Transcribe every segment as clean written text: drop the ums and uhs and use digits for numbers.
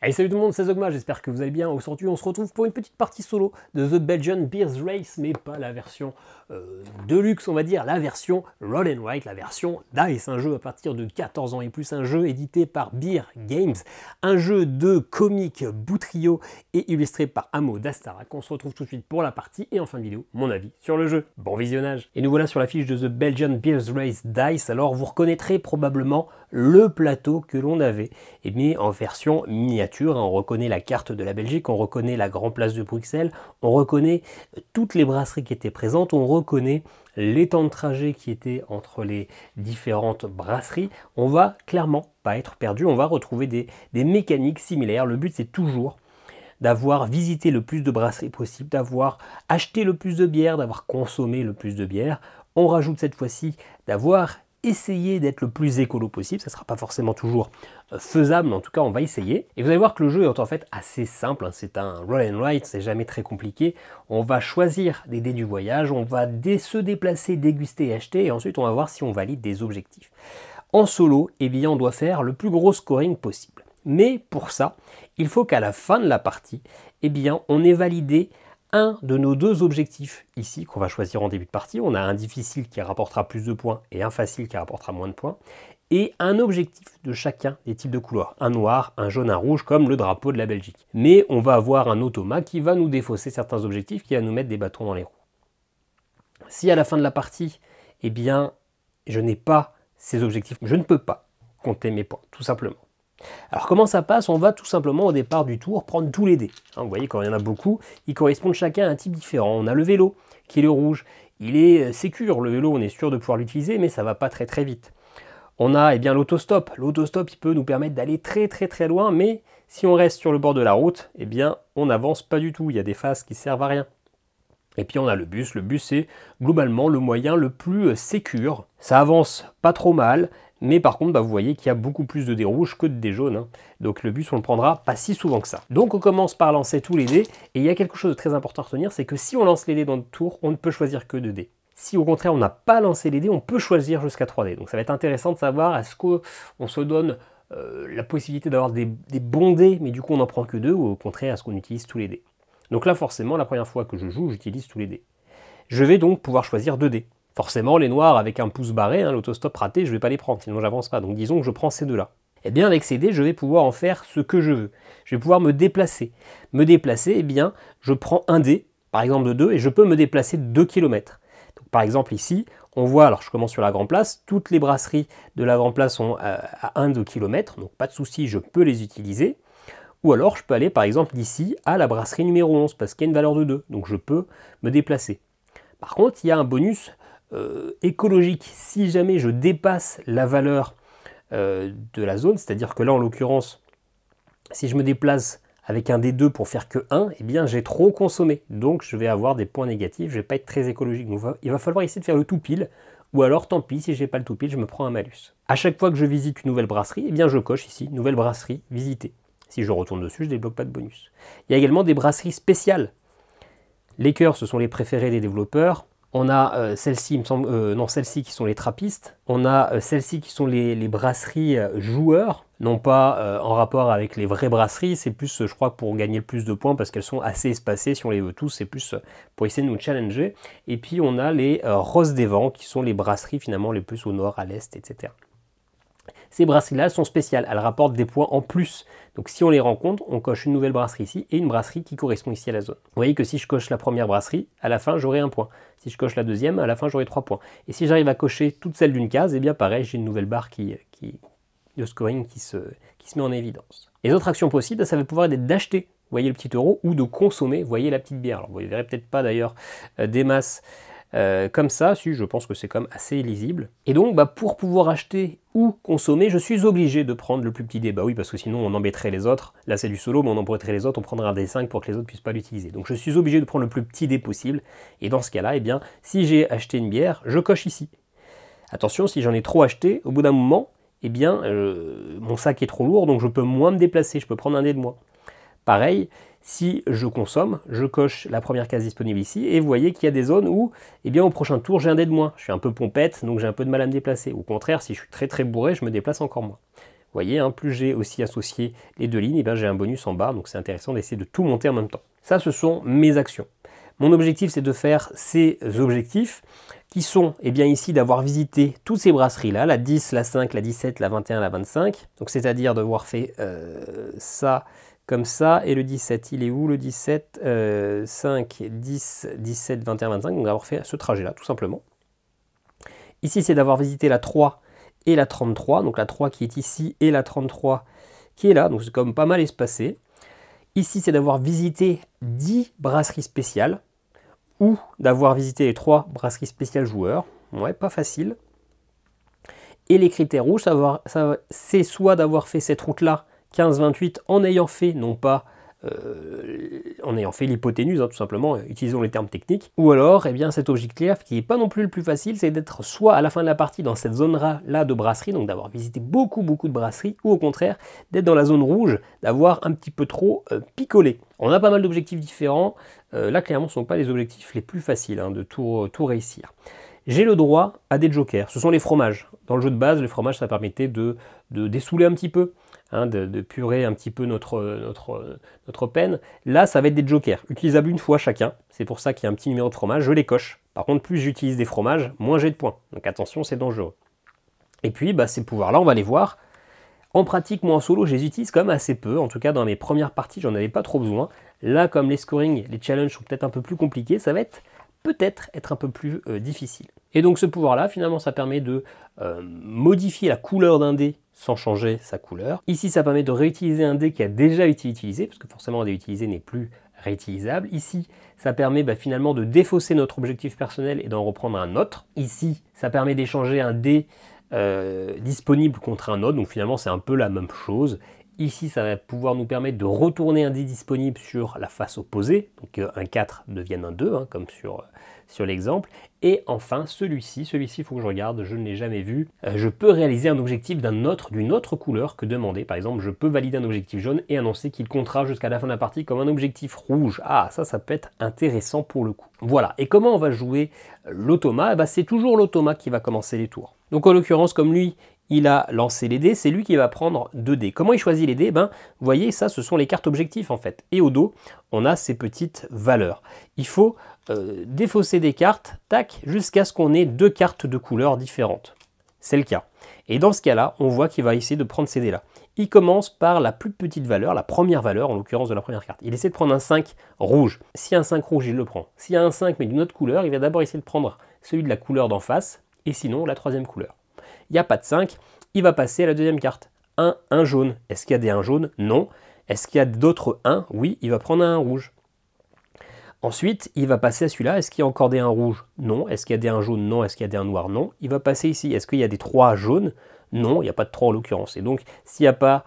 Allez, salut tout le monde, c'est Zogma, j'espère que vous allez bien. Aujourd'hui, on se retrouve pour une petite partie solo de The Belgian Beers Race, mais pas la version deluxe, on va dire, la version Roll and Write, la version DICE, un jeu à partir de 14 ans et plus, un jeu édité par Beer Games, un jeu de comics Boutrio et illustré par Amo Dastarak. On se retrouve tout de suite pour la partie et en fin de vidéo, mon avis sur le jeu. Bon visionnage. Et nous voilà sur la fiche de The Belgian Beers Race DICE. Alors, vous reconnaîtrez probablement le plateau que l'on avait, mais en version miniature. On reconnaît la carte de la Belgique, on reconnaît la Grande Place de Bruxelles, on reconnaît toutes les brasseries qui étaient présentes, on reconnaît les temps de trajet qui étaient entre les différentes brasseries. On va clairement pas être perdu, on va retrouver des mécaniques similaires. Le but, c'est toujours d'avoir visité le plus de brasseries possible, d'avoir acheté le plus de bière, d'avoir consommé le plus de bière. On rajoute cette fois-ci d'avoir essayé d'être le plus écolo possible. Ça ne sera pas forcément toujours faisable, mais en tout cas on va essayer. Et vous allez voir que le jeu est en fait assez simple, hein. C'est un roll and write, c'est jamais très compliqué. On va choisir des dés du voyage, on va se déplacer, déguster et acheter, et ensuite on va voir si on valide des objectifs. En solo, eh bien, on doit faire le plus gros scoring possible. Mais pour ça, il faut qu'à la fin de la partie, eh bien, on ait validé un de nos deux objectifs ici qu'on va choisir en début de partie. On a un difficile qui rapportera plus de points et un facile qui rapportera moins de points. Et un objectif de chacun des types de couleurs. Un noir, un jaune, un rouge, comme le drapeau de la Belgique. Mais on va avoir un automat qui va nous défausser certains objectifs, qui va nous mettre des bâtons dans les roues. Si à la fin de la partie, eh bien, je n'ai pas ces objectifs, je ne peux pas compter mes points, tout simplement. Alors comment ça passe? On va tout simplement au départ du tour prendre tous les dés. Vous voyez, quand il y en a beaucoup, ils correspondent chacun à un type différent. On a le vélo, qui est le rouge. Il est sécure, le vélo, on est sûr de pouvoir l'utiliser, mais ça ne va pas très très vite. On a l'autostop. L'autostop, il peut nous permettre d'aller très très très loin, mais si on reste sur le bord de la route, eh bien, on n'avance pas du tout. Il y a des phases qui servent à rien. Et puis on a le bus. Le bus, c'est globalement le moyen le plus sécure. Ça avance pas trop mal. Mais par contre, vous voyez qu'il y a beaucoup plus de dés rouges que de dés jaunes. Hein. Donc le bus, on ne le prendra pas si souvent que ça. Donc on commence par lancer tous les dés. Et il y a quelque chose de très important à retenir, c'est que si on lance les dés dans le tour, on ne peut choisir que 2 dés. Si au contraire, on n'a pas lancé les dés, on peut choisir jusqu'à 3 dés. Donc ça va être intéressant de savoir, est-ce qu'on se donne la possibilité d'avoir des bons dés, mais du coup on n'en prend que 2, ou au contraire, est-ce qu'on utilise tous les dés. Donc là, forcément, la première fois que je joue, j'utilise tous les dés. Je vais donc pouvoir choisir 2 dés. Forcément, les noirs avec un pouce barré, hein, l'autostop raté, je ne vais pas les prendre, sinon j'avance pas. Donc disons que je prends ces deux-là. Et bien avec ces dés, je vais pouvoir en faire ce que je veux. Je vais pouvoir me déplacer. Me déplacer, eh bien, je prends un dé, par exemple de 2, et je peux me déplacer de 2 km. Donc par exemple ici, on voit, alors je commence sur la Grande Place, toutes les brasseries de la Grande Place sont à 1-2 km, donc pas de souci, je peux les utiliser. Ou alors je peux aller par exemple d'ici à la brasserie numéro 11, parce qu'il y a une valeur de 2, donc je peux me déplacer. Par contre, il y a un bonus écologique. Si jamais je dépasse la valeur de la zone, c'est-à-dire que là en l'occurrence, si je me déplace avec un D2 pour faire que 1, eh bien j'ai trop consommé. Donc je vais avoir des points négatifs, je ne vais pas être très écologique. Donc il va falloir essayer de faire le tout pile, ou alors tant pis, si je n'ai pas le tout pile, je me prends un malus. À chaque fois que je visite une nouvelle brasserie, eh bien je coche ici, nouvelle brasserie visitée. Si je retourne dessus, je ne débloque pas de bonus. Il y a également des brasseries spéciales. Les cœurs, ce sont les préférés des développeurs. On a celles-ci, il me semble, non, celles-ci qui sont les trappistes. On a celles-ci qui sont les brasseries joueurs, non pas en rapport avec les vraies brasseries, c'est plus, je crois, pour gagner le plus de points parce qu'elles sont assez espacées. Si on les veut tous, c'est plus pour essayer de nous challenger. Et puis on a les roses des vents qui sont les brasseries finalement les plus au nord, à l'est, etc. Ces brasseries-là sont spéciales, elles rapportent des points en plus. Donc si on les rencontre, on coche une nouvelle brasserie ici et une brasserie qui correspond ici à la zone. Vous voyez que si je coche la première brasserie, à la fin j'aurai 1 point. Si je coche la deuxième, à la fin j'aurai 3 points. Et si j'arrive à cocher toutes celles d'une case, eh bien pareil, j'ai une nouvelle barre de scoring qui se met en évidence. Les autres actions possibles, ça va pouvoir être d'acheter, vous voyez le petit euro, ou de consommer, vous voyez la petite bière. Alors vous ne verrez peut-être pas d'ailleurs des masses comme ça, si je pense que c'est comme assez lisible. Et donc pour pouvoir acheter ou consommer, je suis obligé de prendre le plus petit dé. Bah oui, parce que sinon on embêterait les autres. Là c'est du solo, mais on embêterait les autres, on prendrait un D5 pour que les autres puissent pas l'utiliser. Donc je suis obligé de prendre le plus petit dé possible. Et dans ce cas-là, eh bien, si j'ai acheté une bière, je coche ici. Attention, si j'en ai trop acheté, au bout d'un moment, eh bien, mon sac est trop lourd, donc je peux moins me déplacer, je peux prendre un dé de moins. Pareil, si je consomme, je coche la première case disponible ici, et vous voyez qu'il y a des zones où, eh bien, au prochain tour, j'ai un dé de moins. Je suis un peu pompette, donc j'ai un peu de mal à me déplacer. Au contraire, si je suis très très bourré, je me déplace encore moins. voyez, hein, plus j'ai aussi associé les deux lignes, et bien j'ai un bonus en bas, donc c'est intéressant d'essayer de tout monter en même temps. Ça, ce sont mes actions. Mon objectif, c'est de faire ces objectifs qui sont, eh bien ici, d'avoir visité toutes ces brasseries-là, la 10, la 5, la 17, la 21, la 25. Donc c'est-à-dire d'avoir fait ça comme ça, et le 17, il est où le 17 5, 10, 17, 21, 25, donc d'avoir fait ce trajet-là, tout simplement. Ici, c'est d'avoir visité la 3 et la 33, donc la 3 qui est ici et la 33 qui est là, donc c'est quand même pas mal espacé. Ici, c'est d'avoir visité 10 brasseries spéciales, ou d'avoir visité les 3 brasseries spéciales joueurs. Ouais, pas facile. Et les critères rouges, c'est soit d'avoir fait cette route-là, 15-28, en ayant fait, non pas en ayant fait l'hypoténuse, hein, tout simplement, utilisons les termes techniques, ou alors, eh bien, cet objectif qui n'est pas non plus le plus facile, c'est d'être soit à la fin de la partie dans cette zone-là de brasserie, donc d'avoir visité beaucoup de brasseries, ou au contraire, d'être dans la zone rouge, d'avoir un petit peu trop picolé. On a pas mal d'objectifs différents, là, clairement, ce ne sont pas les objectifs les plus faciles hein, de tout réussir. J'ai le droit à des jokers, ce sont les fromages. Dans le jeu de base, les fromages, ça permettait de dessouler un petit peu, hein, de purer un petit peu notre peine. Là, ça va être des jokers, utilisables une fois chacun. C'est pour ça qu'il y a un petit numéro de fromage, je les coche. Par contre, plus j'utilise des fromages, moins j'ai de points. Donc attention, c'est dangereux. Et puis, ces pouvoirs-là, on va les voir. En pratique, moi en solo, je les utilise quand même assez peu. En tout cas, dans mes premières parties, j'en avais pas trop besoin. Là, comme les scoring, les challenges sont peut-être un peu plus compliqués, ça va être peut-être un peu plus difficile. Et donc ce pouvoir-là, finalement, ça permet de modifier la couleur d'un dé sans changer sa couleur. Ici, ça permet de réutiliser un dé qui a déjà été utilisé, parce que forcément, un dé utilisé n'est plus réutilisable. Ici, ça permet finalement de défausser notre objectif personnel et d'en reprendre un autre. Ici, ça permet d'échanger un dé disponible contre un autre, donc finalement, c'est un peu la même chose. Ici, ça va pouvoir nous permettre de retourner un dé disponible sur la face opposée, donc un 4 devienne un 2, hein, comme sur l'exemple. Et enfin, celui-ci, il faut que je regarde, je ne l'ai jamais vu. Je peux réaliser un objectif d'une autre couleur que demandé. Par exemple, je peux valider un objectif jaune et annoncer qu'il comptera jusqu'à la fin de la partie comme un objectif rouge. Ah, ça peut être intéressant pour le coup. Voilà, et comment on va jouer l'automa? C'est toujours l'automa qui va commencer les tours. Donc en l'occurrence, comme lui, il a lancé les dés, c'est lui qui va prendre 2 dés. Comment il choisit les dés? Vous voyez, ça, ce sont les cartes objectifs en fait. Et au dos, on a ces petites valeurs. Il faut défausser des cartes, tac, jusqu'à ce qu'on ait 2 cartes de couleurs différentes. C'est le cas. Et dans ce cas-là, on voit qu'il va essayer de prendre ces dés-là. Il commence par la plus petite valeur, la première valeur, en l'occurrence de la première carte. Il essaie de prendre un 5 rouge. S'il y a un 5 rouge, il le prend. S'il y a un 5 mais d'une autre couleur, il va d'abord essayer de prendre celui de la couleur d'en face, et sinon la troisième couleur. Il n'y a pas de 5, il va passer à la deuxième carte. Un jaune. Est-ce qu'il y a des 1 jaunes? Non. Est-ce qu'il y a d'autres 1? Oui, il va prendre un 1 rouge. Ensuite, il va passer à celui-là. Est-ce qu'il y a encore des 1 rouges? Non. Est-ce qu'il y a des 1 jaunes? Non. Est-ce qu'il y a des 1 noirs? Non. Il va passer ici. Est-ce qu'il y a des 3 jaunes? Non, il n'y a pas de 3 en l'occurrence. Et donc, s'il n'y a pas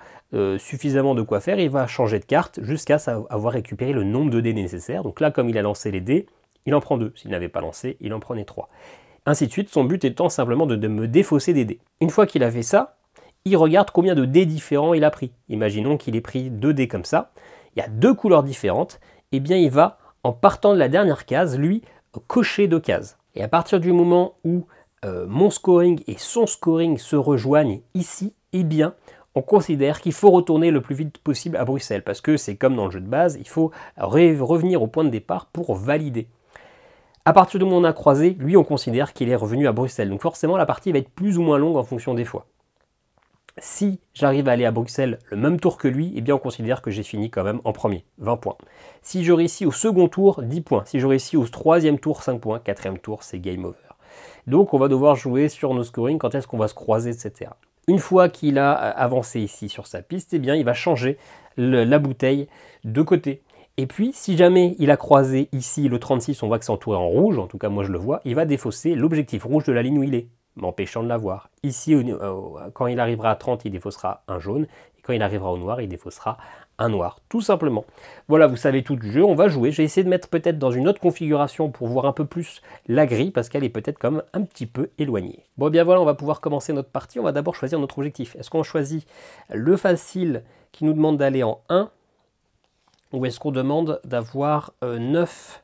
suffisamment de quoi faire, il va changer de carte jusqu'à avoir récupéré le nombre de dés nécessaires. Donc là, comme il a lancé les dés, il en prend 2. S'il n'avait pas lancé, il en prenait 3. Ainsi de suite, son but étant simplement de me défausser des dés. Une fois qu'il a fait ça, il regarde combien de dés différents il a pris. Imaginons qu'il ait pris 2 dés comme ça, il y a 2 couleurs différentes, et bien il va, en partant de la dernière case, lui, cocher 2 cases. Et à partir du moment où mon scoring et son scoring se rejoignent ici, eh bien, on considère qu'il faut retourner le plus vite possible à Bruxelles, parce que c'est comme dans le jeu de base, il faut revenir au point de départ pour valider. À partir du moment où on a croisé, lui, on considère qu'il est revenu à Bruxelles. Donc forcément, la partie va être plus ou moins longue en fonction des fois. Si j'arrive à aller à Bruxelles le même tour que lui, eh bien on considère que j'ai fini quand même en premier, 20 points. Si je réussis au second tour, 10 points. Si je réussis au troisième tour, 5 points. Quatrième tour, c'est game over. Donc on va devoir jouer sur nos scoring, quand est-ce qu'on va se croiser, etc. Une fois qu'il a avancé ici sur sa piste, eh bien il va changer la bouteille de côté. Et puis, si jamais il a croisé ici le 36, on voit que c'est entouré en rouge, en tout cas moi je le vois, il va défausser l'objectif rouge de la ligne où il est, m'empêchant de l'avoir. Ici, quand il arrivera à 30, il défaussera un jaune, et quand il arrivera au noir, il défaussera un noir, tout simplement. Voilà, vous savez tout du jeu, on va jouer. J'ai essayé de mettre peut-être dans une autre configuration pour voir un peu plus la grille, parce qu'elle est peut-être comme un petit peu éloignée. Bon, bien voilà, on va pouvoir commencer notre partie. On va d'abord choisir notre objectif. Est-ce qu'on choisit le facile qui nous demande d'aller en 1, ou est-ce qu'on demande d'avoir 9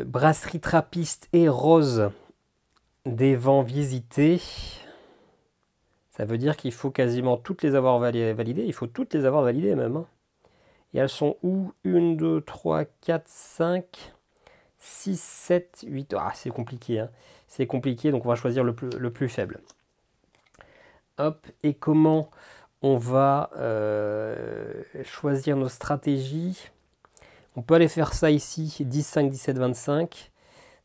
brasseries trappistes et roses des vents visités? Ça veut dire qu'il faut quasiment toutes les avoir validées. Il faut toutes les avoir validées même, hein. Et elles sont où? 1, 2, 3, 4, 5, 6, 7, 8. Ah, c'est compliqué, hein. C'est compliqué, donc on va choisir le plus faible. Hop, et comment on va choisir nos stratégies? On peut aller faire ça ici, 10, 5, 17, 25.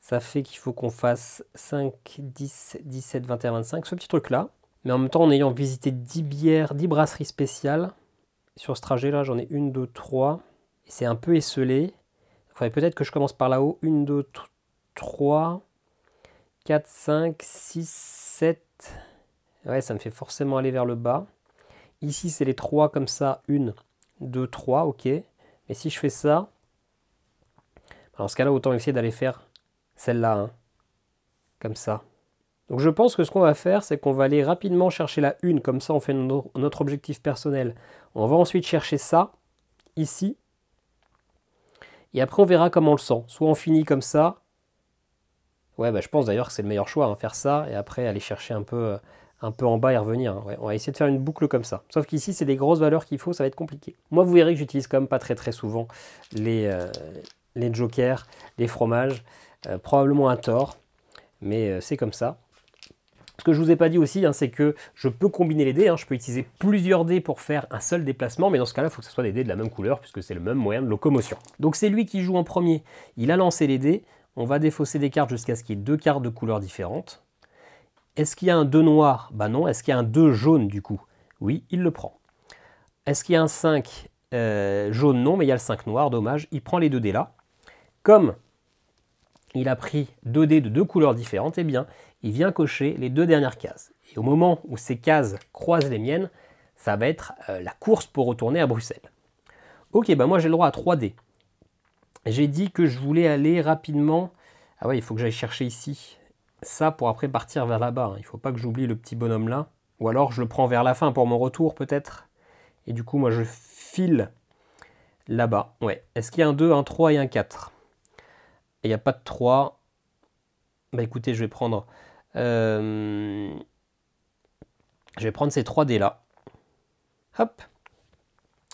Ça fait qu'il faut qu'on fasse 5, 10, 17, 21, 25, ce petit truc-là. Mais en même temps, en ayant visité 10 bières, 10 brasseries spéciales, sur ce trajet-là, j'en ai 1, 2, 3. Et c'est un peu esselé. Il faudrait peut-être que je commence par là-haut. 1, 2, 3, 4, 5, 6, 7. Ouais, ça me fait forcément aller vers le bas. Ici, c'est les 3 comme ça. 1, 2, 3, ok. Mais si je fais ça, dans ce cas-là, autant essayer d'aller faire celle-là, hein, comme ça. Donc je pense que ce qu'on va faire, c'est qu'on va aller rapidement chercher la 1, comme ça on fait notre objectif personnel. On va ensuite chercher ça, ici. Et après on verra comment on le sent. Soit on finit comme ça. Ouais, bah, je pense d'ailleurs que c'est le meilleur choix, hein, faire ça, et après aller chercher un peu en bas et revenir, hein. Ouais, on va essayer de faire une boucle comme ça. Sauf qu'ici, c'est des grosses valeurs qu'il faut, ça va être compliqué. Moi, vous verrez que j'utilise quand même pas très souvent les jokers, les fromages. Probablement un tort, mais c'est comme ça. Ce que je vous ai pas dit aussi, hein, c'est que je peux combiner les dés, hein. Je peux utiliser plusieurs dés pour faire un seul déplacement, mais dans ce cas-là, il faut que ce soit des dés de la même couleur, puisque c'est le même moyen de locomotion. Donc c'est lui qui joue en premier. Il a lancé les dés. On va défausser des cartes jusqu'à ce qu'il y ait 2 cartes de couleurs différentes. Est-ce qu'il y a un 2 noir? Bah non. Est-ce qu'il y a un 2 jaune du coup? Oui, il le prend. Est-ce qu'il y a un 5 jaune? Non, mais il y a le 5 noir, dommage. Il prend les 2 dés là. Comme il a pris 2 dés de 2 couleurs différentes, eh bien, il vient cocher les 2 dernières cases. Et au moment où ces cases croisent les miennes, ça va être la course pour retourner à Bruxelles. Ok, bah moi j'ai le droit à 3 dés. J'ai dit que je voulais aller rapidement. Ah ouais, il faut que j'aille chercher ici ça pour après partir vers là-bas, hein. Il ne faut pas que j'oublie le petit bonhomme là. Ou alors je le prends vers la fin pour mon retour peut-être. Et du coup, moi je file là-bas. Ouais. Est-ce qu'il y a un 2, un 3 et un 4? Et il n'y a pas de 3. Bah écoutez, je vais prendre ces 3 dés là. Hop.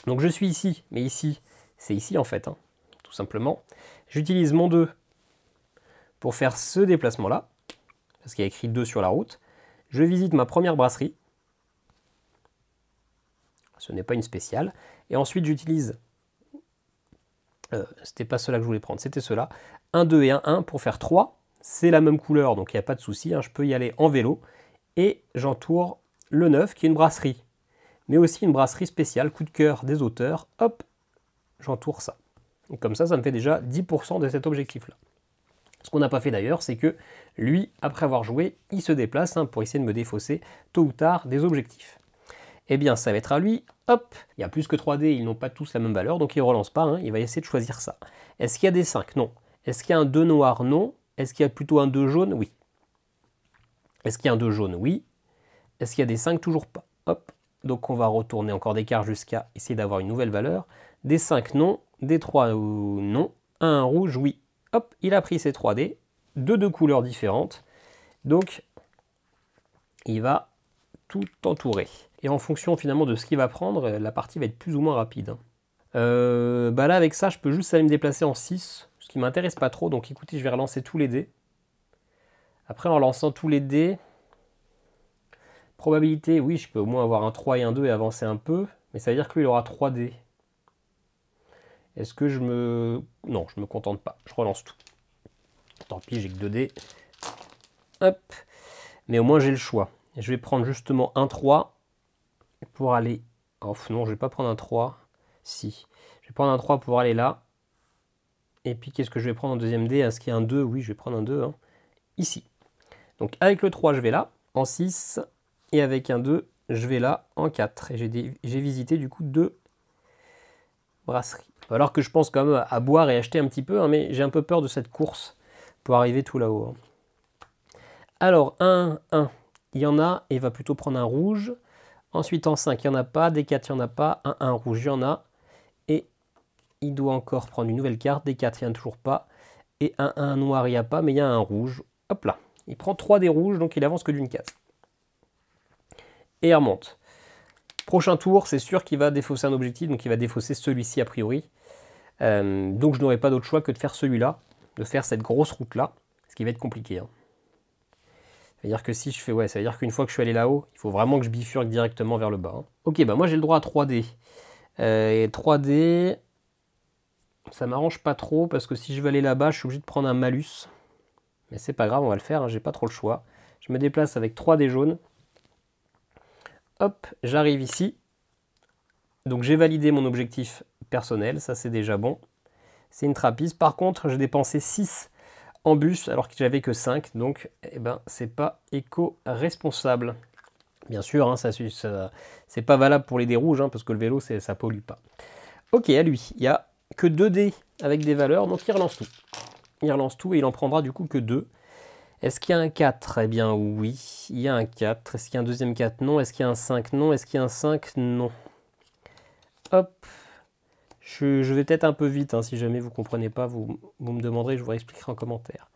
Donc je suis ici, mais ici, c'est ici en fait, hein, tout simplement. J'utilise mon 2 pour faire ce déplacement là, parce qu'il y a écrit 2 sur la route. Je visite ma première brasserie. Ce n'est pas une spéciale. Et ensuite j'utilise, c'était pas cela que je voulais prendre, c'était cela. Un 2 et un 1 pour faire 3. C'est la même couleur, donc il n'y a pas de souci, hein, je peux y aller en vélo. Et j'entoure le 9, qui est une brasserie. Mais aussi une brasserie spéciale, coup de cœur des auteurs. Hop, j'entoure ça. Et comme ça me fait déjà 10% de cet objectif-là. Ce qu'on n'a pas fait d'ailleurs, c'est que lui, après avoir joué, il se déplace, hein, pour essayer de me défausser tôt ou tard des objectifs. Eh bien, ça va être à lui. Hop, il y a plus que 3 dés, ils n'ont pas tous la même valeur, donc il ne relance pas, hein, il va essayer de choisir ça. Est-ce qu'il y a des 5? Non. Est-ce qu'il y a un 2 noir? Non. Est-ce qu'il y a plutôt un 2 jaune? Oui. Est-ce qu'il y a un 2 jaune? Oui. Est-ce qu'il y a des 5? Toujours pas. Hop. Donc on va retourner encore des cartes jusqu'à essayer d'avoir une nouvelle valeur. Des 5, non. Des 3, non. Un rouge, oui. Hop, il a pris ses 3 dés, de 2 couleurs différentes. Donc, il va tout entourer. Et en fonction finalement de ce qu'il va prendre, la partie va être plus ou moins rapide, hein. Bah là, avec ça, je peux juste aller me déplacer en 6, ce qui ne m'intéresse pas trop. Donc écoutez, je vais relancer tous les dés. Après, en lançant tous les dés, probabilité, oui, je peux au moins avoir un 3 et un 2 et avancer un peu. Mais ça veut dire que lui, il aura 3 dés. Est-ce que je me... Non, je me contente pas. Je relance tout. Tant pis, j'ai que 2 dés. Hop. Mais au moins, j'ai le choix. Je vais prendre justement un 3 pour aller... Oh non, je vais pas prendre un 3. Si. Je vais prendre un 3 pour aller là. Et puis, qu'est-ce que je vais prendre en deuxième dé? Est-ce qu'il y a un 2? Oui, je vais prendre un 2. Hein. Ici. Donc, avec le 3, je vais là, en 6. Et avec un 2, je vais là, en 4. Et j'ai visité, du coup, 2 brasseries. Alors que je pense quand même à boire et acheter un petit peu, hein, mais j'ai un peu peur de cette course pour arriver tout là-haut, hein. Alors, 1, il y en a, et il va plutôt prendre un rouge. Ensuite, en 5, il n'y en a pas. Des 4, il n'y en a pas. Un rouge, il y en a. Et il doit encore prendre une nouvelle carte. Des 4, il n'y en a toujours pas. Et un noir, il n'y a pas, mais il y a un rouge. Hop là. Il prend 3 des rouges, donc il avance que d'une case. et il remonte. Prochain tour, c'est sûr qu'il va défausser un objectif, donc il va défausser celui-ci a priori. Donc je n'aurai pas d'autre choix que de faire celui-là, de faire cette grosse route-là, ce qui va être compliqué. Hein. C'est-à-dire que si je fais, ouais, ça veut dire qu'une fois que je suis allé là-haut, il faut vraiment que je bifurque directement vers le bas. Hein. Ok, bah moi j'ai le droit à 3D. Et 3D, ça m'arrange pas trop, parce que si je veux aller là-bas, je suis obligé de prendre un malus. Mais c'est pas grave, on va le faire, hein, j'ai pas trop le choix. Je me déplace avec 3D jaunes. Hop, j'arrive ici. Donc j'ai validé mon objectif personnel, ça c'est déjà bon. C'est une trappiste. Par contre, j'ai dépensé 6 en bus alors que j'avais que 5. Donc, eh ben, c'est pas éco-responsable. Bien sûr, hein, ça c'est pas valable pour les dés rouges, hein, parce que le vélo, ça pollue pas. Ok, à lui, il n'y a que 2 dés avec des valeurs, donc il relance tout. Il relance tout et il en prendra du coup que 2. Est-ce qu'il y a un 4? Eh bien oui, il y a un 4. Est-ce qu'il y a un deuxième 4? Non. Est-ce qu'il y a un 5? Non. Est-ce qu'il y a un 5? Non. Hop. Je vais peut-être un peu vite, hein, si jamais vous ne comprenez pas, vous me demanderez, je vous réexpliquerai en commentaire.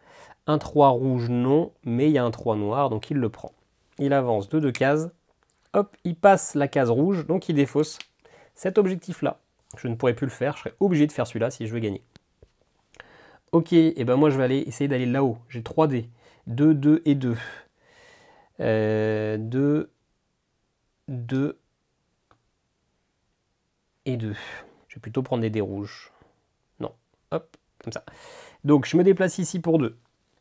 Un 3 rouge, non, mais il y a un 3 noir, donc il le prend. Il avance de 2 cases. Hop, il passe la case rouge, donc il défausse cet objectif-là. Je ne pourrais plus le faire, je serais obligé de faire celui-là si je veux gagner. Ok, et ben moi je vais aller essayer d'aller là-haut. J'ai 3 dés. 2, 2 et 2. 2, 2 et 2. Je vais plutôt prendre des dés rouges. Non, hop, comme ça. Donc je me déplace ici pour 2.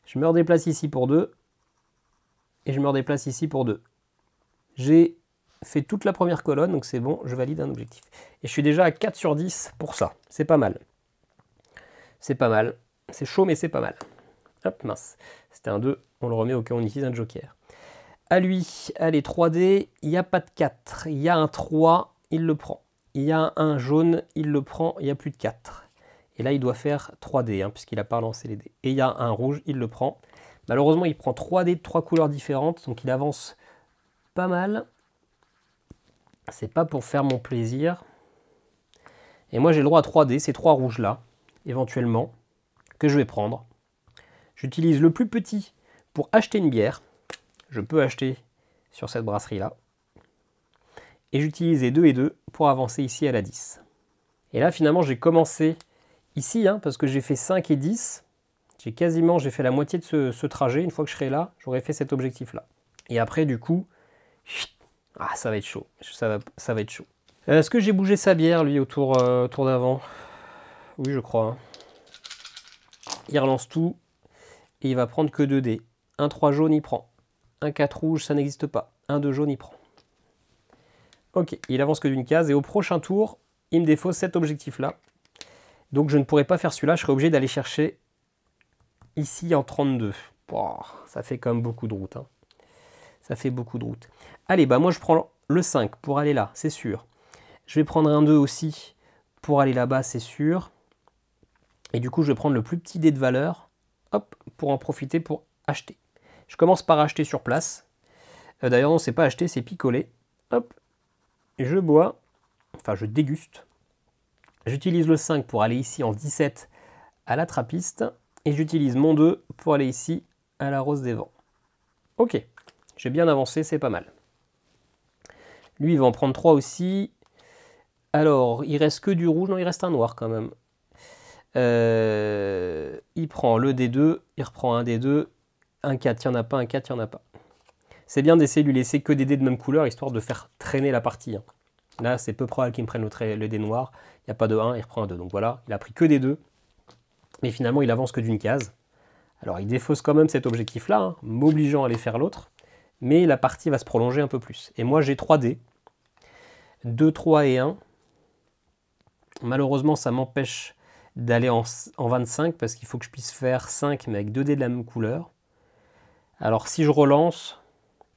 Je me redéplace ici pour 2. Et je me redéplace ici pour 2. J'ai fait toute la première colonne, donc c'est bon, je valide un objectif. Et je suis déjà à 4 sur 10 pour ça. C'est pas mal. C'est pas mal. C'est chaud, mais c'est pas mal. Hop, mince. C'était un 2, on le remet au cas où on utilise un joker. À lui, allez, 3D, il n'y a pas de 4. Il y a un 3, il le prend. Il y a un 1 jaune, il le prend, il n'y a plus de 4. Et là, il doit faire 3D, hein, puisqu'il n'a pas lancé les dés. Et il y a un rouge, il le prend. Malheureusement, il prend 3 dés de 3 couleurs différentes, donc il avance pas mal. C'est pas pour faire mon plaisir. Et moi, j'ai le droit à 3 dés, ces 3 rouges-là, éventuellement, que je vais prendre. J'utilise le plus petit pour acheter une bière. Je peux acheter sur cette brasserie-là. Et j'utilise les 2 et 2 pour avancer ici à la 10. Et là, finalement, j'ai commencé ici, hein, parce que j'ai fait 5 et 10. J'ai fait la moitié de ce trajet. Une fois que je serai là, j'aurai fait cet objectif-là. Et après, du coup, ça va être chaud. Ça va être chaud. Est-ce que j'ai bougé sa bière, lui, au tour d'avant? Oui, je crois. Hein. Il relance tout. Et il va prendre que 2 dés. Un 3 jaune, il prend. Un 4 rouge, ça n'existe pas. Un 2 jaune, il prend. Ok, il avance que d'une case. Et au prochain tour, il me défausse cet objectif-là. Donc je ne pourrais pas faire celui-là. Je serais obligé d'aller chercher ici en 32. Oh, ça fait quand même beaucoup de route. Hein. Ça fait beaucoup de route. Allez, bah moi je prends le 5 pour aller là, c'est sûr. Je vais prendre un 2 aussi pour aller là-bas, c'est sûr. Et du coup, je vais prendre le plus petit dé de valeur. Hop, pour en profiter pour acheter. Je commence par acheter sur place. D'ailleurs, non, c'est pas acheter, c'est picoler. Hop, je bois. Enfin, je déguste. J'utilise le 5 pour aller ici en 17 à la trappiste. Et j'utilise mon 2 pour aller ici à la rose des vents. Ok, j'ai bien avancé, c'est pas mal. Lui, il va en prendre 3 aussi. Alors, il reste que du rouge. Non, il reste un noir quand même. Il prend le D2, il reprend un D2. Un 4, il n'y en a pas, un 4, il n'y en a pas. C'est bien d'essayer de lui laisser que des dés de même couleur, histoire de faire traîner la partie. Hein. Là, c'est peu probable qu'il me prenne le dé noir. Il n'y a pas de 1, il reprend un 2. Donc voilà, il a pris que des 2. Mais finalement, il avance que d'une case. Alors, il défausse quand même cet objectif-là, hein, m'obligeant à aller faire l'autre. Mais la partie va se prolonger un peu plus. Et moi, j'ai 3 dés. 2, 3 et 1. Malheureusement, ça m'empêche d'aller en 25, parce qu'il faut que je puisse faire 5, mais avec 2 dés de la même couleur. Alors, si je relance,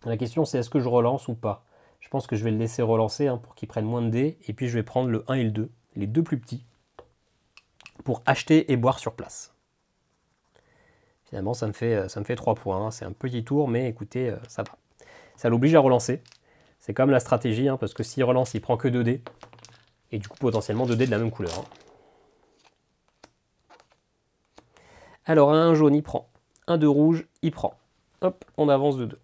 la question c'est est-ce que je relance ou pas? Je pense que je vais le laisser relancer, hein, pour qu'il prenne moins de dés. Et puis, je vais prendre le 1 et le 2, les deux plus petits, pour acheter et boire sur place. Finalement, ça me fait 3 points. Hein. C'est un petit tour, mais écoutez, ça va. Ça l'oblige à relancer. C'est quand même la stratégie, hein, parce que s'il relance, il prend que 2 dés. Et du coup, potentiellement 2 dés de la même couleur. Hein. Alors, un jaune, il prend. Un de rouge, il prend. Hop, on avance de 2.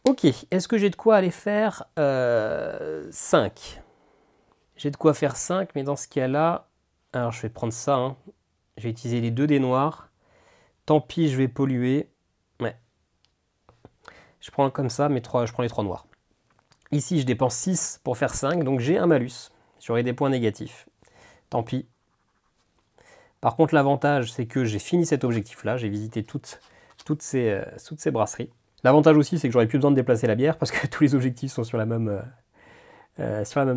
Ok, est-ce que j'ai de quoi aller faire 5? J'ai de quoi faire 5, mais dans ce cas-là, alors je vais prendre ça, hein. Je vais utiliser les 2 dés noirs. Tant pis, je vais polluer. Ouais. Je prends comme ça, je prends les 3 noirs. Ici, je dépense 6 pour faire 5, donc j'ai un malus. J'aurai des points négatifs. Tant pis. Par contre, l'avantage, c'est que j'ai fini cet objectif-là. J'ai visité toutes ces brasseries. L'avantage aussi, c'est que j'aurais plus besoin de déplacer la bière parce que tous les objectifs sont sur la même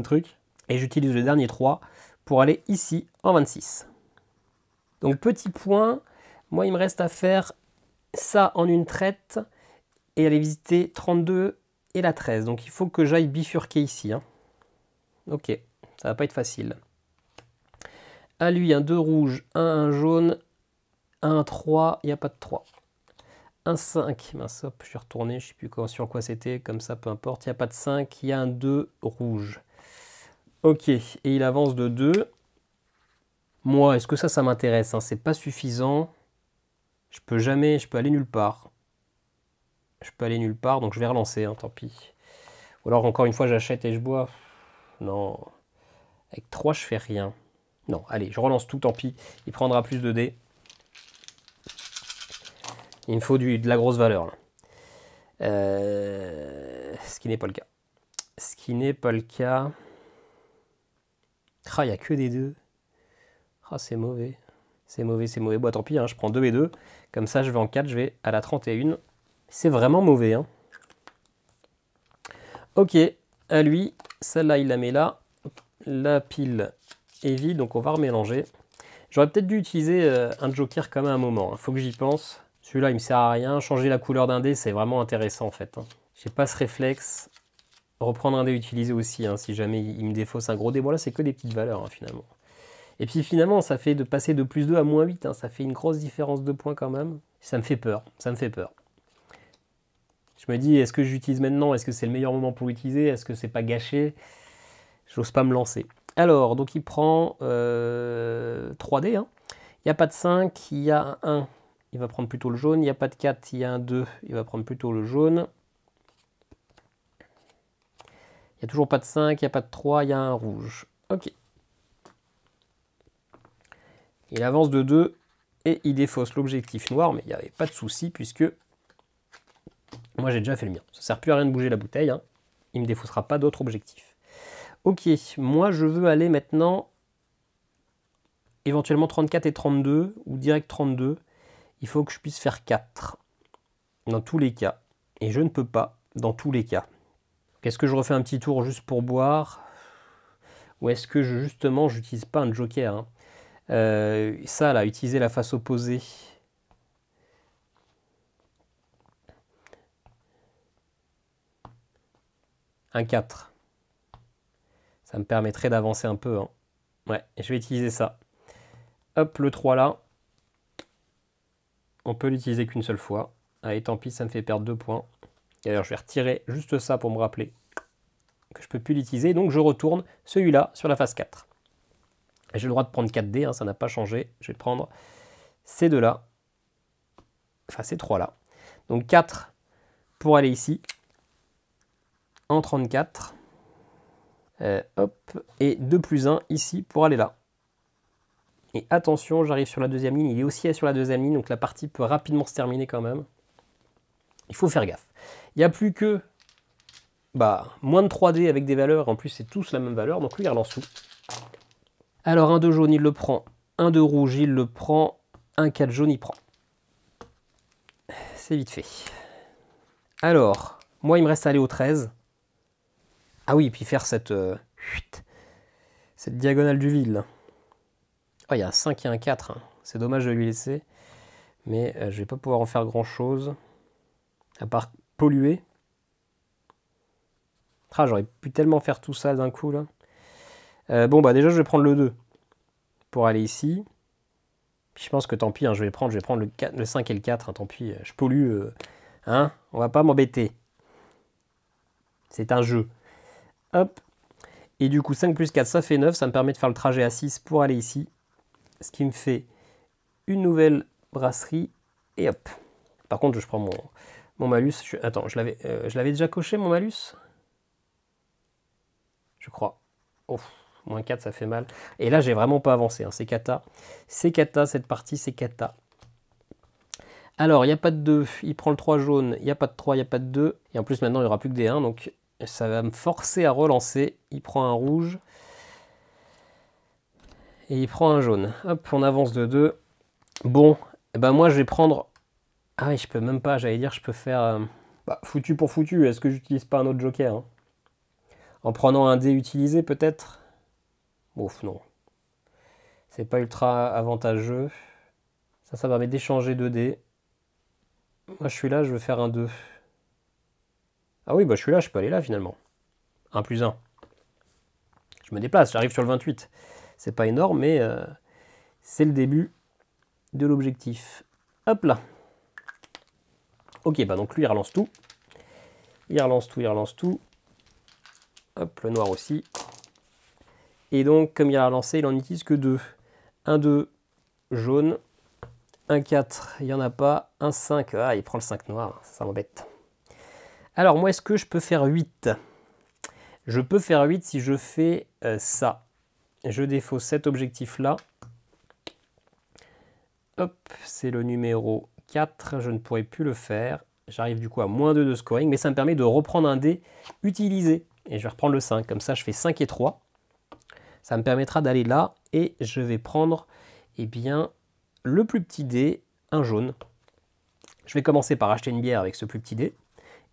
truc. Et j'utilise le dernier 3 pour aller ici en 26. Donc petit point, moi il me reste à faire ça en une traite et aller visiter 32 et la 13. Donc il faut que j'aille bifurquer ici. Hein. Ok, ça va pas être facile. À lui, un 2 rouge, un jaune, un 3, il n'y a pas de 3. Un 5, mince, hop, je suis retourné, je ne sais plus sur quoi c'était, comme ça, peu importe. Il n'y a pas de 5, il y a un 2 rouge. Ok, et il avance de 2. Moi, est-ce que ça m'intéresse, hein? C'est pas suffisant. Je peux aller nulle part. Je peux aller nulle part, donc je vais relancer, hein, tant pis. Ou alors, encore une fois, j'achète et je bois. Non. Avec 3, je fais rien. Non, allez, je relance tout, tant pis. Il prendra plus de dés. Il me faut de la grosse valeur, là. Ce qui n'est pas le cas. Ce qui n'est pas le cas. Ah, il n'y a que des 2. Ah, c'est mauvais. C'est mauvais, c'est mauvais. Bon, tant pis, hein, je prends 2 et 2. Comme ça, je vais en 4, je vais à la 31. C'est vraiment mauvais. Hein. Ok, à lui. Celle-là, il la met là. La pile est vide, donc on va remélanger. J'aurais peut-être dû utiliser un joker quand même à un moment. Il faut que j'y pense. Celui-là, il me sert à rien. Changer la couleur d'un dé, c'est vraiment intéressant en fait. Hein. J'ai pas ce réflexe. Reprendre un dé utilisé aussi, hein, si jamais il me défausse un gros dé. Bon, là, c'est que des petites valeurs, hein, finalement. Et puis finalement, ça fait de passer de plus 2 à moins 8. Hein, ça fait une grosse différence de points quand même. Ça me fait peur. Ça me fait peur. Je me dis, est-ce que j'utilise maintenant? Est-ce que c'est le meilleur moment pour l'utiliser? Est-ce que c'est pas gâché? J'ose pas me lancer. Alors, donc il prend 3D. Hein. Il n'y a pas de 5, il y a un 1. Il va prendre plutôt le jaune. Il n'y a pas de 4, il y a un 2. Il va prendre plutôt le jaune. Il n'y a toujours pas de 5, il n'y a pas de 3, il y a un rouge. Ok. Il avance de 2 et il défausse l'objectif noir, mais il n'y avait pas de souci puisque moi j'ai déjà fait le mien. Ça ne sert plus à rien de bouger la bouteille. Hein. Il ne me défaussera pas d'autres objectifs. Ok, moi je veux aller maintenant éventuellement 34 et 32 ou direct 32. Il faut que je puisse faire 4 dans tous les cas. Et je ne peux pas dans tous les cas. Est-ce que je refais un petit tour juste pour boire? Ou est-ce que justement j'utilise pas un joker hein? Ça là, utiliser la face opposée. Un 4. Ça me permettrait d'avancer un peu. Hein. Ouais, je vais utiliser ça. Hop, le 3 là. On peut l'utiliser qu'une seule fois. Allez, tant pis, ça me fait perdre 2 points. Et alors, je vais retirer juste ça pour me rappeler que je ne peux plus l'utiliser. Donc, je retourne celui-là sur la phase 4. J'ai le droit de prendre 4 dés, hein, ça n'a pas changé. Je vais prendre ces deux-là. Enfin, ces trois-là. Donc, 4 pour aller ici. En 34. Hop. Et 2 plus 1 ici pour aller là. Et attention, j'arrive sur la deuxième ligne. Il est aussi sur la deuxième ligne, donc la partie peut rapidement se terminer quand même. Il faut faire gaffe. Il n'y a plus que moins de 3 dés avec des valeurs. En plus, c'est tous la même valeur. Donc lui, il relance tout. Alors, un 2 jaune, il le prend. Un 2 rouge, il le prend. Un 4 jaune, il prend. C'est vite fait. Alors, moi, il me reste à aller au 13. Ah oui, et puis faire cette diagonale du vide. Oh, il y a un 5 et un 4. Hein. C'est dommage de lui laisser. Mais je vais pas pouvoir en faire grand-chose. À part polluer. Ah, j'aurais pu tellement faire tout ça d'un coup, là. Déjà, je vais prendre le 2 pour aller ici. Puis je pense que tant pis, hein, je vais prendre le 5 et le 4. Hein, tant pis, je pollue. On va pas m'embêter. C'est un jeu. Hop. Et du coup, 5 plus 4, ça fait 9. Ça me permet de faire le trajet à 6 pour aller ici. Ce qui me fait une nouvelle brasserie. Et hop. Par contre, je prends Mon malus, attends, je l'avais déjà coché, mon malus? Je crois. Oh, moins 4, ça fait mal. Et là, j'ai vraiment pas avancé, hein. C'est cata. C'est cata, cette partie, c'est cata. Alors, il n'y a pas de 2, il prend le 3 jaune, il n'y a pas de 3, il n'y a pas de 2. Et en plus, maintenant, il n'y aura plus que des 1, donc ça va me forcer à relancer. Il prend un rouge. Et il prend un jaune. Hop, on avance de 2. Bon, eh ben moi, je vais prendre... Ah oui, je peux même pas, j'allais dire, je peux faire... Bah, foutu pour foutu, est-ce que j'utilise pas un autre joker, hein? En prenant un dé utilisé, peut-être? Ouf, non. C'est pas ultra avantageux. Ça permet d'échanger 2 dés. Moi, je suis là, je veux faire un 2. Ah oui, bah je suis là, je peux aller là, finalement. 1 plus 1. Je me déplace, j'arrive sur le 28. C'est pas énorme, mais c'est le début de l'objectif. Hop là. Ok, bah donc lui, il relance tout. Il relance tout, il relance tout. Hop, le noir aussi. Et donc, comme il a relancé, il en utilise que 2. 1, 2, jaune. 1, 4, il n'y en a pas. 1, 5, ah, il prend le 5 noir, ça m'embête. Alors, moi, est-ce que je peux faire 8? Je peux faire 8 si je fais ça. Je défausse cet objectif-là. Hop, c'est le numéro 4, je ne pourrai plus le faire. J'arrive du coup à moins 2 de scoring, mais ça me permet de reprendre un dé utilisé. Et je vais reprendre le 5, comme ça je fais 5 et 3. Ça me permettra d'aller là, et je vais prendre eh bien, le plus petit dé, un jaune. Je vais commencer par acheter une bière avec ce plus petit dé.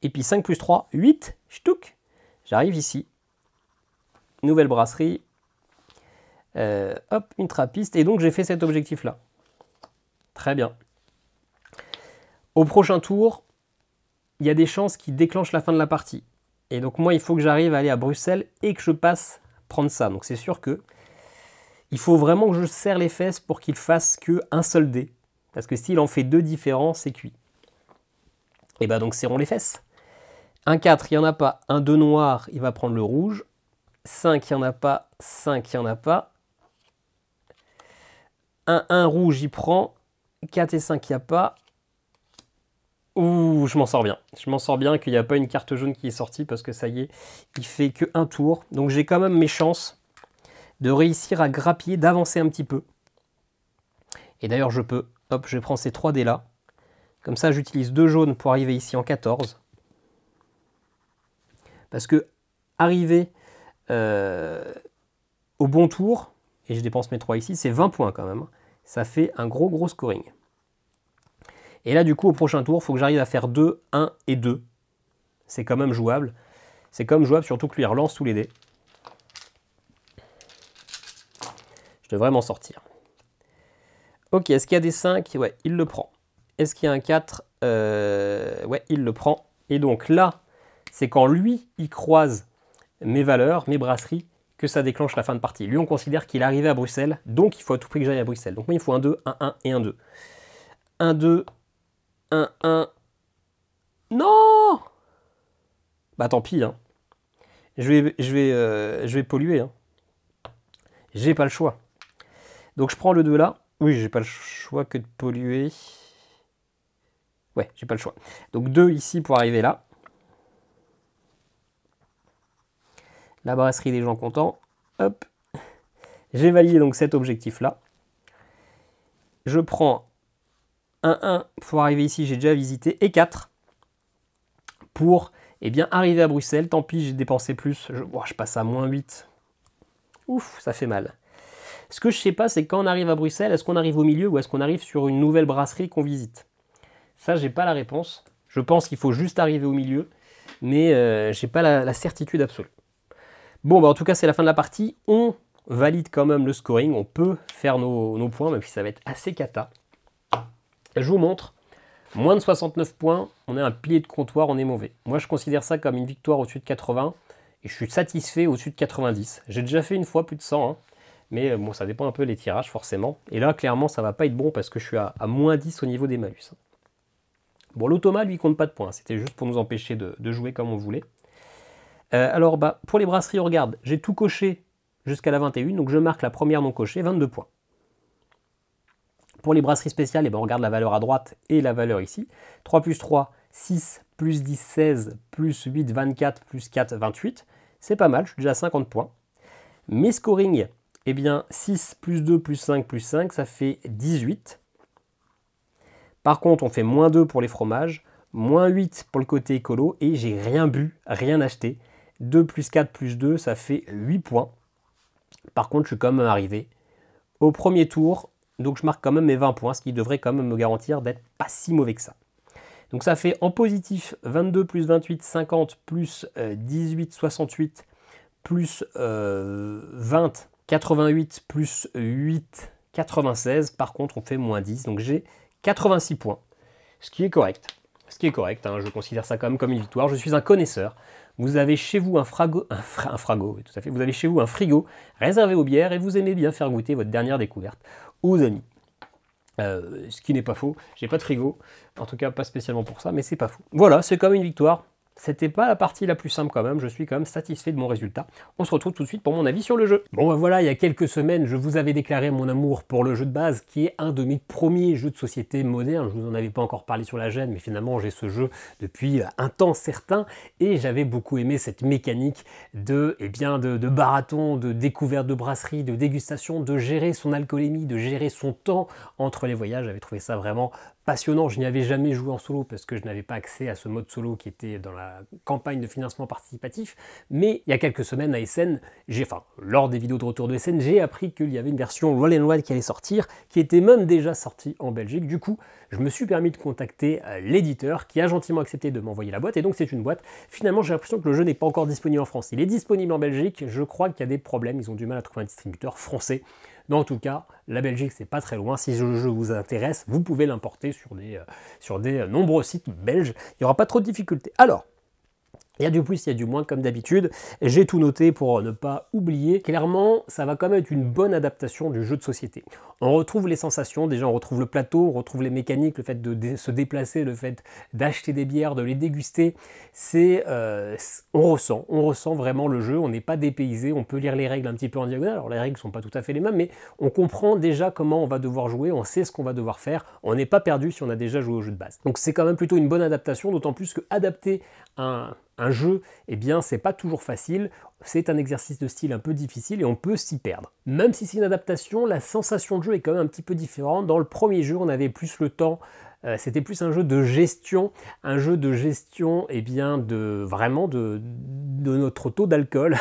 Et puis 5 plus 3, 8, ch'touk. J'arrive ici. Nouvelle brasserie. Hop, une trappiste. Et donc j'ai fait cet objectif-là. Très bien. Au prochain tour, il y a des chances qui déclenchent la fin de la partie. Et donc moi, il faut que j'arrive à aller à Bruxelles et que je passe prendre ça. Donc c'est sûr que il faut vraiment que je serre les fesses pour qu'il fasse qu'un seul dé. Parce que s'il en fait 2 différents, c'est cuit. Et bah donc serrons les fesses. 1, 4, il n'y en a pas. 1, 2 noir, il va prendre le rouge. 5, il n'y en a pas. 5, il n'y en a pas. 1, 1 rouge, il prend. 4 et 5, il n'y a pas. Ouh, je m'en sors bien. Je m'en sors bien qu'il n'y a pas une carte jaune qui est sortie parce que ça y est, il fait que un tour. Donc j'ai quand même mes chances de réussir à grappiller, d'avancer un petit peu. Et d'ailleurs, je peux. Hop, je prends ces 3 dés là. Comme ça, j'utilise 2 jaunes pour arriver ici en 14. Parce que arriver au bon tour, et je dépense mes 3 ici, c'est 20 points quand même. Ça fait un gros scoring. Et là, du coup, au prochain tour, il faut que j'arrive à faire 2, 1 et 2. C'est quand même jouable. C'est quand même jouable, surtout que lui, il relance tous les dés. Je devrais m'en sortir. Ok, est-ce qu'il y a des 5? Ouais, il le prend. Est-ce qu'il y a un 4? Ouais, il le prend. Et donc là, c'est quand lui, il croise mes valeurs, mes brasseries, que ça déclenche la fin de partie. Lui, on considère qu'il est arrivé à Bruxelles, donc il faut à tout prix que j'aille à Bruxelles. Donc moi, il faut un 2, un 1 et un 2. 1, 2, 1, 1. Non! Bah tant pis, hein. Je vais polluer, hein. J'ai pas le choix. Donc je prends le 2 là. Oui, j'ai pas le choix que de polluer. Ouais, j'ai pas le choix. Donc 2 ici pour arriver là. La brasserie des gens contents. Hop. J'ai validé donc cet objectif-là. Je prends un 1 pour arriver ici, j'ai déjà visité. Et 4 pour bien, arriver à Bruxelles. Tant pis, j'ai dépensé plus. Je passe à moins 8. Ouf, ça fait mal. Ce que je sais pas, c'est quand on arrive à Bruxelles, est-ce qu'on arrive au milieu ou est-ce qu'on arrive sur une nouvelle brasserie qu'on visite? Ça, j'ai pas la réponse. Je pense qu'il faut juste arriver au milieu, mais j'ai pas la certitude absolue. Bon, bah en tout cas, c'est la fin de la partie. On valide quand même le scoring. On peut faire nos points, même si ça va être assez cata. Je vous montre. Moins de 69 points, on est un pilier de comptoir, on est mauvais. Moi, je considère ça comme une victoire au-dessus de 80. Et je suis satisfait au-dessus de 90. J'ai déjà fait une fois plus de 100, hein. Mais bon, ça dépend un peu des tirages, forcément. Et là, clairement, ça va pas être bon parce que je suis à moins 10 au niveau des malus. Bon, l'automa, lui, compte pas de points. C'était juste pour nous empêcher de jouer comme on voulait. Alors, bah, pour les brasseries, on regarde. J'ai tout coché jusqu'à la 21, donc je marque la première non cochée, 22 points. Pour les brasseries spéciales, on regarde la valeur à droite et la valeur ici. 3 plus 3, 6 plus 10, 16, plus 8, 24, plus 4, 28. C'est pas mal, je suis déjà à 50 points. Mes scoring, eh bien 6 plus 2 plus 5, ça fait 18. Par contre, on fait moins 2 pour les fromages, moins 8 pour le côté écolo, et j'ai rien bu, rien acheté. 2 plus 4 plus 2, ça fait 8 points. Par contre, je suis quand même arrivé au premier tour, donc je marque quand même mes 20 points, ce qui devrait quand même me garantir d'être pas si mauvais que ça. Donc ça fait en positif 22 plus 28, 50, plus 18, 68, plus 20, 88, plus 8, 96. Par contre, on fait moins 10, donc j'ai 86 points, ce qui est correct. Hein, je considère ça quand même comme une victoire. Je suis un connaisseur. Vous avez chez vous un frago, oui, tout à fait. Vous avez chez vous un frigo réservé aux bières et vous aimez bien faire goûter votre dernière découverte aux amis. Ce qui n'est pas faux. J'ai pas de frigo, en tout cas pas spécialement pour ça, mais c'est pas faux. Voilà, c'est comme une victoire. C'était pas la partie la plus simple quand même, je suis quand même satisfait de mon résultat. On se retrouve tout de suite pour mon avis sur le jeu. Bon ben voilà, il y a quelques semaines, je vous avais déclaré mon amour pour le jeu de base, qui est un de mes premiers jeux de société modernes. Je vous en avais pas encore parlé sur la chaîne, mais finalement j'ai ce jeu depuis un temps certain, et j'avais beaucoup aimé cette mécanique de barathon, de découverte de brasserie, de dégustation, de gérer son alcoolémie, de gérer son temps entre les voyages. J'avais trouvé ça vraiment passionnant. Je n'y avais jamais joué en solo parce que je n'avais pas accès à ce mode solo qui était dans la campagne de financement participatif. Mais il y a quelques semaines à Essen, lors des vidéos de retour de Essen, j'ai appris qu'il y avait une version Roll & Ride qui allait sortir, qui était même déjà sortie en Belgique. Du coup, je me suis permis de contacter l'éditeur qui a gentiment accepté de m'envoyer la boîte. Et donc c'est une boîte. Finalement, j'ai l'impression que le jeu n'est pas encore disponible en France. Il est disponible en Belgique. Je crois qu'il y a des problèmes. Ils ont du mal à trouver un distributeur français. Mais en tout cas, la Belgique, c'est pas très loin. Si le jeu vous intéresse, vous pouvez l'importer sur des nombreux sites belges. Il n'y aura pas trop de difficultés. Alors, il y a du plus, il y a du moins, comme d'habitude. J'ai tout noté pour ne pas oublier. Clairement, ça va quand même être une bonne adaptation du jeu de société. On retrouve les sensations, déjà on retrouve le plateau, on retrouve les mécaniques, le fait de se déplacer, le fait d'acheter des bières, de les déguster. On ressent vraiment le jeu, on n'est pas dépaysé, on peut lire les règles un petit peu en diagonale. Alors les règles ne sont pas tout à fait les mêmes, mais on comprend déjà comment on va devoir jouer, on sait ce qu'on va devoir faire. On n'est pas perdu si on a déjà joué au jeu de base. Donc c'est quand même plutôt une bonne adaptation, d'autant plus que adapter un jeu, eh bien, c'est pas toujours facile. C'est un exercice de style un peu difficile et on peut s'y perdre. Même si c'est une adaptation, la sensation de jeu est quand même un petit peu différente. Dans le premier jeu, on avait plus le temps. C'était plus un jeu de gestion, eh bien, de notre taux d'alcool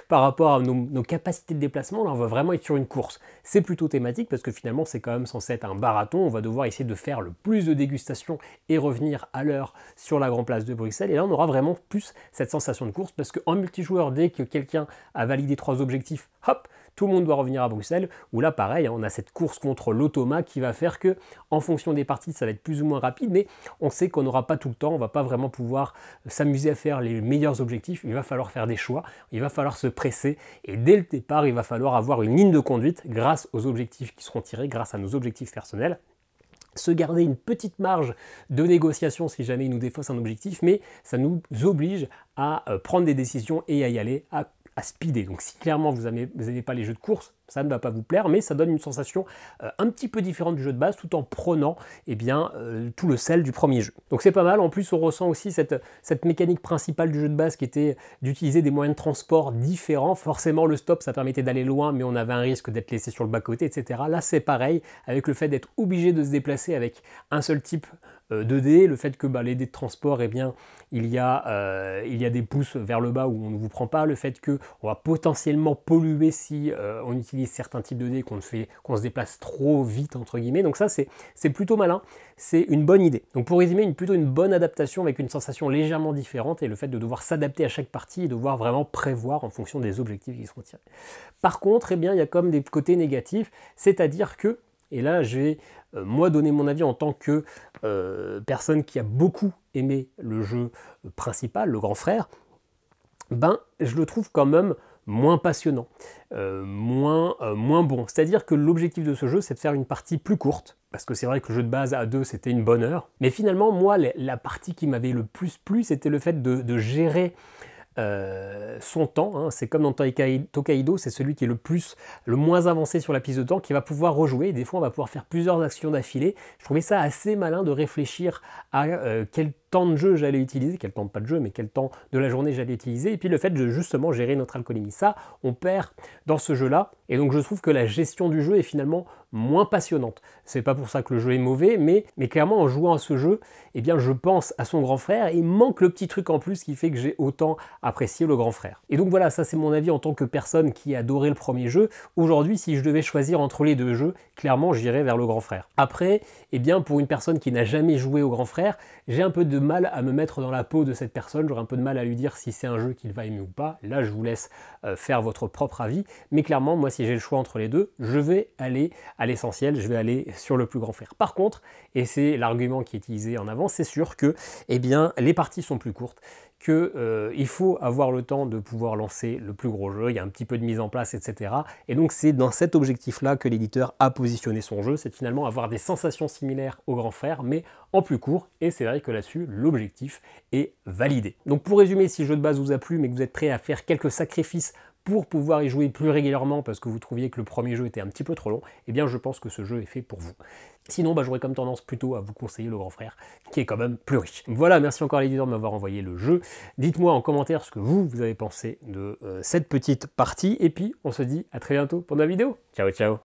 par rapport à nos capacités de déplacement. Là, on va vraiment être sur une course. C'est plutôt thématique parce que finalement, c'est quand même censé être un marathon. On va devoir essayer de faire le plus de dégustations et revenir à l'heure sur la grande place de Bruxelles. Et là, on aura vraiment plus cette sensation de course parce qu'en multijoueur, dès que quelqu'un a validé 3 objectifs, hop, tout le monde doit revenir à Bruxelles, où là pareil, on a cette course contre l'automat qui va faire que, en fonction des parties, ça va être plus ou moins rapide, mais on sait qu'on n'aura pas tout le temps, on ne va pas vraiment pouvoir s'amuser à faire les meilleurs objectifs, il va falloir faire des choix, il va falloir se presser, et dès le départ, il va falloir avoir une ligne de conduite grâce aux objectifs qui seront tirés, grâce à nos objectifs personnels. Se garder une petite marge de négociation si jamais il nous défausse un objectif, mais ça nous oblige à prendre des décisions et à y aller, à speeder. Donc si clairement vous n'aimez pas les jeux de course, ça ne va pas vous plaire, mais ça donne une sensation un petit peu différente du jeu de base, tout en prenant tout le sel du premier jeu. Donc c'est pas mal. En plus, on ressent aussi cette mécanique principale du jeu de base qui était d'utiliser des moyens de transport différents. Forcément, le stop, ça permettait d'aller loin, mais on avait un risque d'être laissé sur le bas-côté, etc. Là, c'est pareil, avec le fait d'être obligé de se déplacer avec un seul type de dés, le fait que les dés de transport, eh bien, il y a des pouces vers le bas où on ne vous prend pas, le fait qu'on va potentiellement polluer si on utilise certains types de dés, qu'on se déplace trop vite, entre guillemets. Donc ça, c'est plutôt malin, c'est une bonne idée. Donc pour résumer, plutôt une bonne adaptation avec une sensation légèrement différente et le fait de devoir s'adapter à chaque partie et de devoir vraiment prévoir en fonction des objectifs qui seront tirés. Par contre, eh bien, il y a comme des côtés négatifs, c'est-à-dire que, et là, je vais moi donner mon avis en tant que personne qui a beaucoup aimé le jeu principal, le grand frère, je le trouve quand même moins passionnant, moins bon. C'est-à-dire que l'objectif de ce jeu, c'est de faire une partie plus courte, parce que c'est vrai que le jeu de base à 2, c'était une bonne heure. Mais finalement, moi, la partie qui m'avait le plus plu, c'était le fait de gérer son temps, hein. C'est comme dans Tokaido, c'est celui qui est le moins avancé sur la piste de temps qui va pouvoir rejouer, et des fois on va pouvoir faire plusieurs actions d'affilée. Je trouvais ça assez malin de réfléchir à quel temps de jeu j'allais utiliser, quel temps, pas de jeu, mais quel temps de la journée j'allais utiliser, et puis le fait de justement gérer notre alcoolémie. Ça, on perd dans ce jeu-là, et donc je trouve que la gestion du jeu est finalement moins passionnante. C'est pas pour ça que le jeu est mauvais, mais clairement en jouant à ce jeu, eh bien je pense à son grand frère, et il manque le petit truc en plus qui fait que j'ai autant apprécié le grand frère. Et donc voilà, ça c'est mon avis en tant que personne qui a adoré le premier jeu. Aujourd'hui, si je devais choisir entre les deux jeux, clairement j'irais vers le grand frère. Après, eh bien pour une personne qui n'a jamais joué au grand frère, j'ai un peu de mal à me mettre dans la peau de cette personne, j'aurais un peu de mal à lui dire si c'est un jeu qu'il va aimer ou pas. Là, je vous laisse faire votre propre avis, mais clairement, moi si j'ai le choix entre les deux, je vais aller à l'essentiel, je vais aller sur le plus grand frère. Par contre, et c'est l'argument qui est utilisé en avant, c'est sûr que eh bien, les parties sont plus courtes, qu'il faut avoir le temps de pouvoir lancer le plus gros jeu, il y a un petit peu de mise en place, etc. Et donc c'est dans cet objectif-là que l'éditeur a positionné son jeu, c'est finalement avoir des sensations similaires au grand frère, mais en plus court, et c'est vrai que là-dessus, l'objectif est validé. Donc pour résumer, si le jeu de base vous a plu, mais que vous êtes prêt à faire quelques sacrifices pour pouvoir y jouer plus régulièrement parce que vous trouviez que le premier jeu était un petit peu trop long, eh bien je pense que ce jeu est fait pour vous. Sinon, j'aurais comme tendance plutôt à vous conseiller le grand frère, qui est quand même plus riche. Voilà, merci encore à l'éditeur de m'avoir envoyé le jeu. Dites-moi en commentaire ce que vous avez pensé de cette petite partie, et puis on se dit à très bientôt pour une nouvelle vidéo. Ciao, ciao.